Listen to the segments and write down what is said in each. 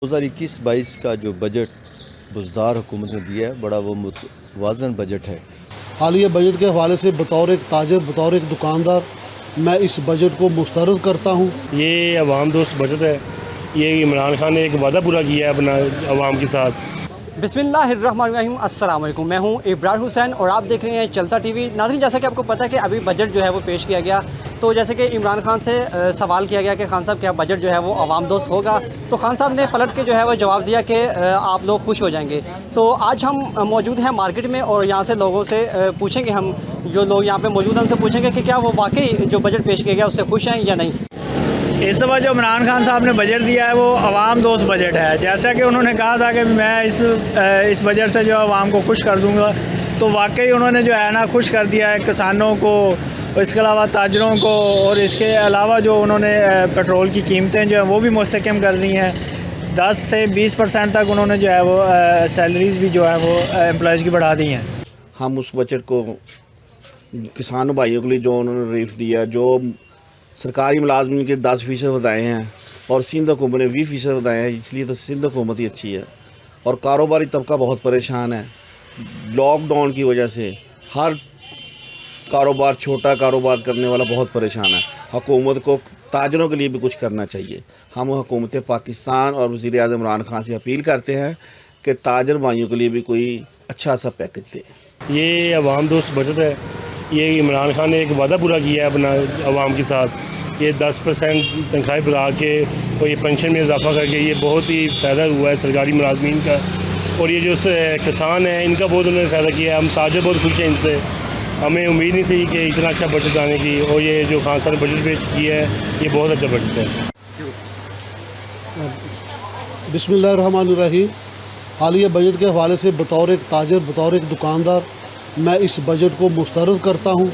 2021-22 का जो बजट बुज़दार हुकूमत ने दिया है, बड़ा वो मुतवाज़न बजट है। हालिया बजट के हवाले से बतौर एक ताजर, बतौर एक दुकानदार मैं इस बजट को मुस्तरद करता हूँ। ये अवाम दोस्त बजट है। ये इमरान खान ने एक वादा पूरा किया है अपना अवाम के साथ। बिस्मिल्लाहिर्रहमानिर्रहीम, अस्सलाम वालेकुम। मैं हूं इब्रार हुसैन और आप देख रहे हैं चलता टीवी। नाज़रीन, जैसा कि आपको पता है कि अभी बजट जो है वो पेश किया गया, तो जैसे कि इमरान खान से सवाल किया गया कि खान साहब क्या बजट जो है वो आवाम दोस्त होगा, तो खान साहब ने पलट के जो है वो जवाब दिया कि आप लोग खुश हो जाएंगे। तो आज हम मौजूद हैं मार्केट में और यहाँ से लोगों से पूछेंगे, हम जो लोग यहाँ पर मौजूद हैं उनसे पूछेंगे कि क्या वो वाकई जो बजट पेश किया गया उससे खुश हैं या नहीं। इस दफ़ा जो इमरान खान साहब ने बजट दिया है वो अवाम दोस्त बजट है। जैसा कि उन्होंने कहा था कि मैं इस बजट से जो अवाम को खुश कर दूंगा, तो वाकई उन्होंने जो है ना खुश कर दिया है किसानों को, इसके अलावा ताजरों को, और इसके अलावा जो उन्होंने पेट्रोल की कीमतें जो है वो भी मुस्तकम कर दी हैं। 10 से 20% तक उन्होंने जो है वो सैलरीज़ भी जो है वो एम्प्लॉयज़ की बढ़ा दी हैं। हम उस बजट को किसान भाइयों के लिए जो उन्होंने रिलीफ दिया, जो सरकारी मुलाजमिन के 10% बताए हैं और सिंध हुकूमत ने 20% बताए हैं, इसलिए तो सिंध हुकूमत ही अच्छी है। और कारोबारी तबका बहुत परेशान है। लॉकडाउन की वजह से हर कारोबार, छोटा कारोबार करने वाला बहुत परेशान है। हुकूमत को ताजरों के लिए भी कुछ करना चाहिए। हम हुकूमत पाकिस्तान और वज़ीर आज़म इमरान खान से अपील करते हैं कि ताजर भाइयों के लिए भी कोई अच्छा सा पैकेज दे। ये अवाम दोस्त बजट है। ये इमरान खान ने एक वादा पूरा किया है अपना अवाम के साथ। ये 10% तनख्वाहें बढ़ा के और ये पेंशन में इजाफा करके ये बहुत ही फ़ायदा हुआ है सरकारी मुलाजमीन का। और ये जो किसान हैं इनका बहुत उन्होंने फ़ायदा किया है। हम ताजर बहुत खुश हैं इनसे। हमें उम्मीद नहीं थी कि इतना अच्छा बजट आने की, और ये जो खान साहब ने बजट पेश किया है ये बहुत अच्छा बजट है। बिस्मिल्लाहिर्रहमानिर्रहीम। हालिया बजट के हवाले से बतौर एक ताजर, बतौर एक दुकानदार मैं इस बजट को मुस्तरद करता हूँ,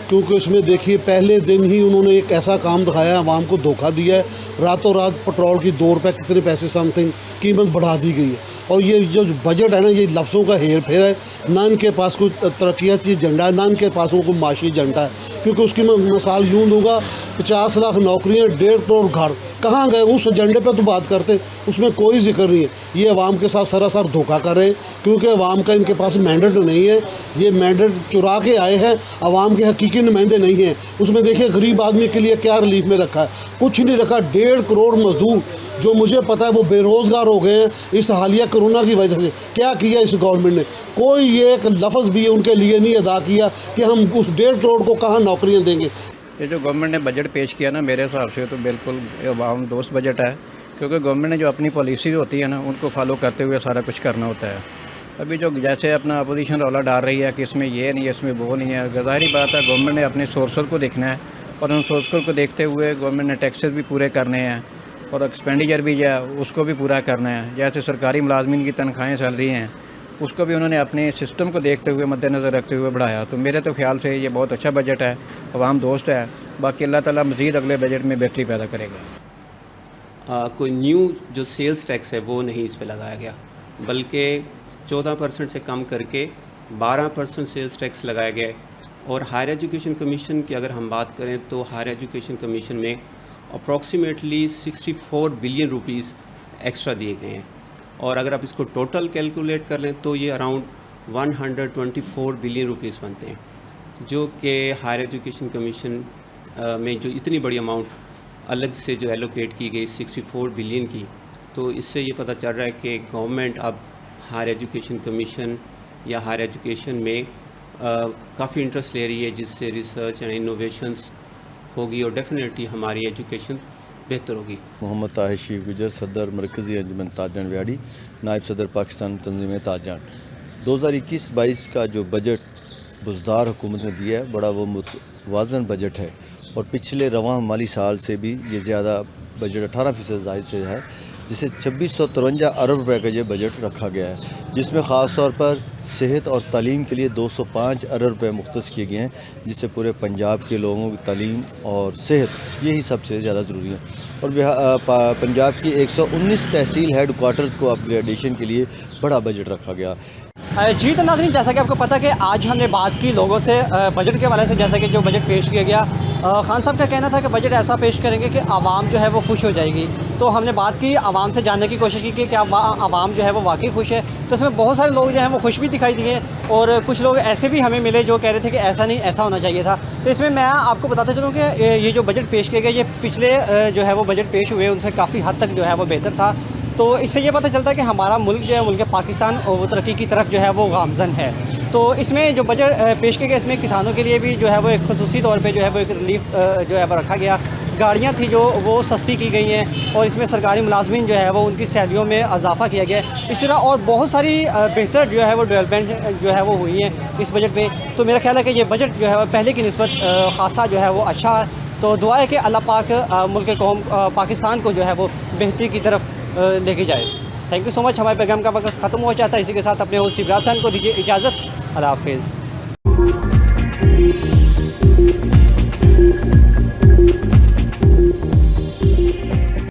क्योंकि उसमें देखिए पहले दिन ही उन्होंने एक ऐसा काम दिखाया है, आवाम को धोखा दिया है। रातों रात पेट्रोल की 2 रुपये कितने पैसे समथिंग कीमत बढ़ा दी गई है। और ये जो बजट है ना, ये लफ्ज़ों का हेर फेर है। ना इनके पास कोई तरक्याती एजेंडा है, ना इनके पास कोई माशी एजेंडा है। क्योंकि उसकी मैं मिसाल यूँ दूँगा, 50 लाख नौकरियाँ, 1.5 करोड़ घर कहाँ गए? उस एजेंडे पर तो बात करते, उसमें कोई जिक्र नहीं है। ये अवाम के साथ सरासर धोखा कर रहे हैं, क्योंकि अवाम का इनके पास मैंडेट नहीं है। ये मैंडेट चुरा के आए हैं, अवाम के हकीकी नुमाइंदे नहीं हैं। उसमें देखिए गरीब आदमी के लिए क्या रिलीफ में रखा है, कुछ नहीं रखा। 1.5 करोड़ मजदूर जो मुझे पता है वो बेरोज़गार हो गए हैं इस हालिया कोरोना की वजह से। क्या किया इस गवर्नमेंट ने? कोई एक लफ्ज़ भी उनके लिए नहीं अदा किया कि हम उस 1.5 करोड़ को कहाँ नौकरियाँ देंगे। ये जो गवर्नमेंट ने बजट पेश किया ना, मेरे हिसाब से तो बिल्कुल अवाम दोस्त बजट है। क्योंकि गवर्नमेंट ने जो अपनी पॉलिसी होती है ना, उनको फॉलो करते हुए सारा कुछ करना होता है। अभी जो जैसे अपना अपोजिशन रौला डाल रही है कि इसमें ये नहीं है, इसमें वो नहीं है, ज़ाहिर बात है गवर्नमेंट ने अपने सोर्सर को देखना है, और उन सोर्सर को देखते हुए गवर्नमेंट ने टैक्सेस भी पूरे करने हैं और एक्सपेंडिचर भी जो है उसको भी पूरा करना है। जैसे सरकारी मुलाजमीन की तनख्वाहें सैलरी हैं, उसको भी उन्होंने अपने सिस्टम को देखते हुए, मद्देनज़र रखते हुए बढ़ाया। तो मेरे तो ख्याल से ये बहुत अच्छा बजट है, अवाम दोस्त है। बाकी अल्लाह ताला मज़ीद अगले बजट में बेहतरी पैदा करेगा। कोई न्यू जो सेल्स टैक्स है वो नहीं इस पे लगाया गया, बल्कि 14% से कम करके 12% सेल्स टैक्स लगाया गया है। और हायर एजुकेशन कमीशन की अगर हम बात करें तो हायर एजुकेशन कमीशन में अप्रॉक्सीमेटली 64 बिलियन रुपीस एक्स्ट्रा दिए गए हैं। और अगर आप इसको टोटल कैलकुलेट कर लें तो ये अराउंड 124 बिलियन रुपीस बनते हैं, जो कि हायर एजुकेशन कमीशन में जो इतनी बड़ी अमाउंट अलग से जो एलोकेट की गई 64 बिलियन की, तो इससे ये पता चल रहा है कि गवर्नमेंट अब हायर एजुकेशन कमीशन या हायर एजुकेशन में काफ़ी इंटरेस्ट ले रही है, जिससे रिसर्च एंड इनोवेशंस होगी और डेफिनेटली हमारी एजुकेशन बेहतर होगी। मोहम्मद ताहिर शीफ गुजर, सदर मरकज़ी अंजुमन ताजरान व्याड़ी, नायब सदर पाकिस्तान तंजीम ताजरान। 2021-22 का जो बजट बुज़दार हुकूमत ने दिया है, बड़ा वो मुतवाज़न बजट है। और पिछले रवां माली साल से भी ये ज़्यादा बजट 18% ज़ायद से है, जिसे 2653 अरब रुपए का ये बजट रखा गया है, जिसमें ख़ास तौर पर सेहत और तालीम के लिए 205 अरब रुपए मुख्तस किए गए हैं, जिससे पूरे पंजाब के लोगों की तालीम और सेहत यही सबसे ज़्यादा ज़रूरी है। और पंजाब की 119 तहसील हेड क्वार्टर्स को अपग्रेडेशन के लिए बड़ा बजट रखा गया। जी तो नाज़रीन, जैसा कि आपको पता है कि आज हमने बात की लोगों से बजट के हवाले से, जैसा कि जो बजट पेश किया गया, खान साहब का कहना था कि बजट ऐसा पेश करेंगे कि आवाम जो है वो खुश हो जाएगी। तो हमने बात की, आवाम से जानने की कोशिश की कि क्या आवाम जो है वो वाकई खुश है। तो इसमें बहुत सारे लोग जो हैं वो खुश भी दिखाई दिए और कुछ लोग ऐसे भी हमें मिले जो कह रहे थे कि ऐसा नहीं, ऐसा होना चाहिए था। तो इसमें मैं आपको बताता चलूँ कि ये जो बजट पेश किया गया, ये पिछले जो है वो बजट पेश हुए उनसे काफ़ी हद तक जो है वो बेहतर था। तो इससे ये पता चलता है कि हमारा मुल्क जो है, मुल्क पाकिस्तान, और वो तरक्की की तरफ जो है वो गामजन है। तो इसमें जो बजट पेश किया गया, इसमें किसानों के लिए भी जो है वो एक खसूसी तौर पे जो है वो एक रिलीफ जो है वो रखा गया। गाड़ियाँ थी जो वो सस्ती की गई हैं और इसमें सरकारी मुलाजमीन जो है वो उनकी सैलरियों में इजाफा किया गया है। इस तरह और बहुत सारी बेहतर जो है वो डेवलपमेंट जो है वो हुई है इस बजट में। तो मेरा ख्याल है कि ये बजट जो है वो पहले की निस्बत खासा जो है वो अच्छा है। तो दुआ है कि अल्लाह पाक मुल्क कौम पाकिस्तान को जो है वो बेहतरी की तरफ लेके जाए। Thank you so much. हमारे पैगाम का वक्त ख़त्म हो जाता है। इसी के साथ अपने होस्ट इब्राहिम हुसैन को दीजिए इजाज़त। अल्लाह हाफिज़।